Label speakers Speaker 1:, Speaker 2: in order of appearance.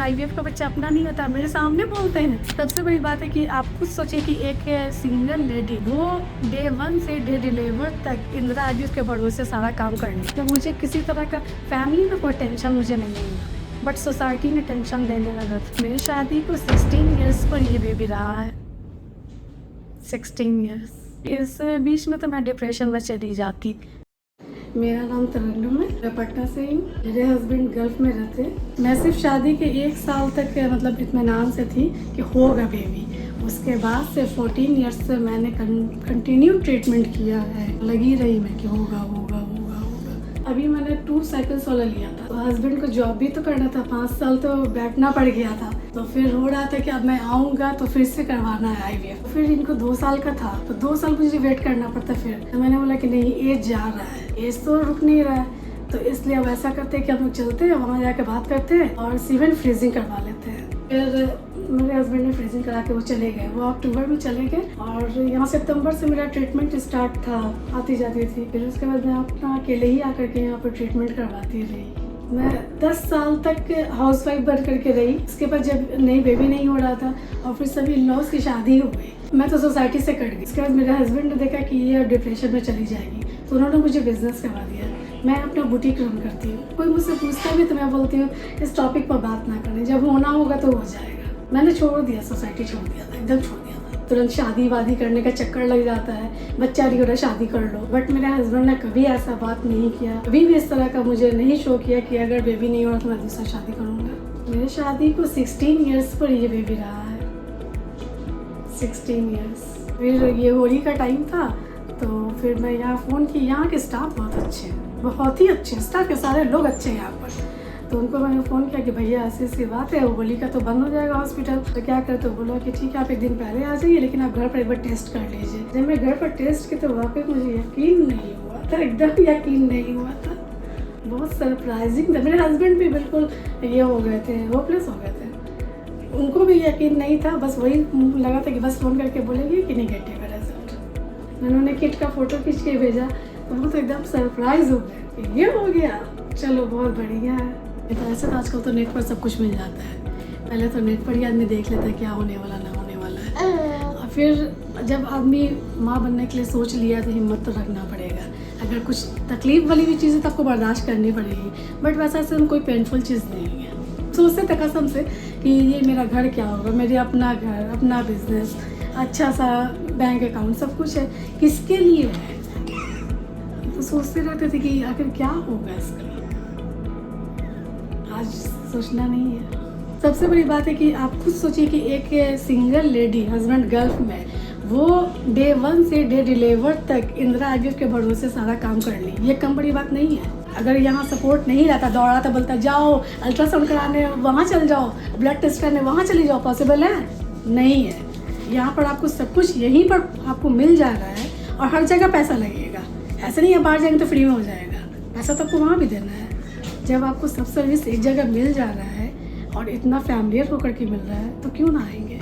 Speaker 1: IVF का बच्चा अपना नहीं होता, मेरे सामने बोलते हैं। सबसे बड़ी बात है कि आप खुद सोचिए कि एक सिंगल लेडी वो डे 1 से डे डिलीवर तक इंदिरा IVF के भरोसे सारा काम करनी। तो मुझे किसी तरह का फैमिली में कोई टेंशन मुझे नहीं है, बट सोसाइटी ने टेंशन देने लगा। मेरी शादी को 16 ईयर्स पर ये बेबी रहा है, 16 ईयर्स। इस बीच में तो मैं डिप्रेशन में चली जाती। मेरा नाम तरन्नुम है, मैं पटना से ही। मेरे हस्बैंड गल्फ में रहते। मैं सिर्फ शादी के 1 साल तक मतलब इत्मीनान से थी कि होगा बेबी। उसके बाद से 14 ईयर्स से मैंने कंटिन्यू ट्रीटमेंट किया है, लगी रही मैं कि होगा होगा होगा होगा। अभी मैंने 2 साइकिल्स वाला लिया था। तो हस्बैंड को जॉब भी तो करना था, 5 साल तो बैठना पड़ गया था। तो फिर हो रहा था कि अब मैं आऊँगा तो फिर से करवाना है IVF। फिर इनको 2 साल का था, तो 2 साल मुझे वेट करना पड़ता। फिर तो मैंने बोला कि नहीं, एज जा रहा है, एज तो रुक नहीं रहा है, तो इसलिए अब ऐसा करते हैं कि हम लोग चलते हैं, वहाँ जाके बात करते हैं और सीमेंट फ्रीजिंग करवा लेते हैं। फिर मेरे हस्बैंड ने फ्रीजिंग करा के वो चले गए, वो अक्टूबर में चले गए। और यहाँ सितंबर से मेरा ट्रीटमेंट स्टार्ट था, आती जाती थी। फिर उसके बाद मैं अपना अकेले ही आकर के यहाँ पर ट्रीटमेंट करवाती रही। मैं 10 साल तक हाउस वाइफ बन करके रही। इसके बाद जब नई बेबी नहीं हो रहा था और फिर सभी इन-लॉज की शादी हो गई, मैं तो सोसाइटी से कट गई। इसके बाद मेरे हस्बैंड ने देखा कि ये डिप्रेशन में चली जाएगी, तो उन्होंने मुझे बिजनेस करवा दिया। मैं अपना बुटीक रन करती हूँ। कोई मुझसे पूछता भी तो मैं बोलती हूँ इस टॉपिक पर बात ना करें, जब होना होगा तो हो जाएगा। मैंने छोड़ दिया, सोसाइटी छोड़ दिया था, एकदम छोड़ दिया था। तुरंत शादी वादी करने का चक्कर लग जाता है, बच्चा नहीं हो रहा शादी कर लो। बट मेरे हस्बैंड ने कभी ऐसा बात नहीं किया, कभी भी इस तरह का मुझे नहीं शो किया कि अगर बेबी नहीं हो रहा तो मैं दूसरा शादी करूँगा। मेरी शादी को 16 ईयर्स पर ये बेबी रहा है, 16 ईयर्स। फिर ये होली का टाइम था, तो फिर मैं यहाँ फ़ोन की। यहाँ के स्टाफ बहुत अच्छे हैं, बहुत ही अच्छे स्टाफ के, सारे लोग अच्छे हैं यहाँ पर। तो उनको मैंने फ़ोन किया कि भैया ऐसी ऐसी बात है, होली का तो बंद हो जाएगा हॉस्पिटल, तो क्या करें। तो बोला कि ठीक है, आप 1 दिन पहले आ जाइए, लेकिन आप घर पर एक बार टेस्ट कर लीजिए। जब मैं घर पर टेस्ट की तो वाकई मुझे यकीन नहीं हुआ था, एकदम यकीन नहीं हुआ था। बहुत सरप्राइजिंग था। मेरे हस्बैंड भी बिल्कुल ये हो गए थे, होपलेस हो गए थे। उनको भी यकीन नहीं था, बस वही लगा था कि बस फ़ोन करके बोलेंगे कि नेगेटिव है रिजल्ट। उन्होंने किट का फ़ोटो खींच के भेजा, तो वो तो एकदम सरप्राइज हो गए, ये हो गया, चलो बहुत बढ़िया है। ऐसे तो आजकल तो नेट पर सब कुछ मिल जाता है। पहले तो नेट पर ही आदमी देख लेता है क्या होने वाला ना होने वाला है। और फिर जब आदमी माँ बनने के लिए सोच लिया तो हिम्मत तो रखना पड़ेगा। अगर कुछ तकलीफ वाली भी चीज़ है तो आपको बर्दाश्त करनी पड़ेगी, बट वैसा ऐसे कोई पेनफुल चीज़ नहीं है। सोचते थे कसम से कि ये मेरा घर क्या होगा, मेरे अपना घर, अपना बिजनेस, अच्छा सा बैंक अकाउंट, सब कुछ है, किसके लिए है। तो सोचते रहते थे कि आखिर क्या होगा इसका। आज सोचना नहीं है। सबसे बड़ी बात है कि आप खुद सोचिए कि एक सिंगल लेडी, हस्बैंड गल्फ में, वो डे 1 से डे डिलीवर तक इंदिरा IVF के भरोसे सारा काम कर ली। ये कम बड़ी बात नहीं है। अगर यहाँ सपोर्ट नहीं रहता, दौड़ाता बोलता जाओ अल्ट्रासाउंड कराने वहाँ चल जाओ, ब्लड टेस्ट करने वहाँ चली जाओ, पॉसिबल है? नहीं है। यहाँ पर आपको सब कुछ यहीं पर आपको मिल जा रहा है, और हर जगह पैसा लगेगा। ऐसा नहीं है बाहर जाएंगे तो फ्री में हो जाएगा, पैसा तो आपको वहाँ भी देना है। जब आपको सब सर्विस एक जगह मिल जा रहा है और इतना फैमिलियर होकर के मिल रहा है, तो क्यों ना आएंगे।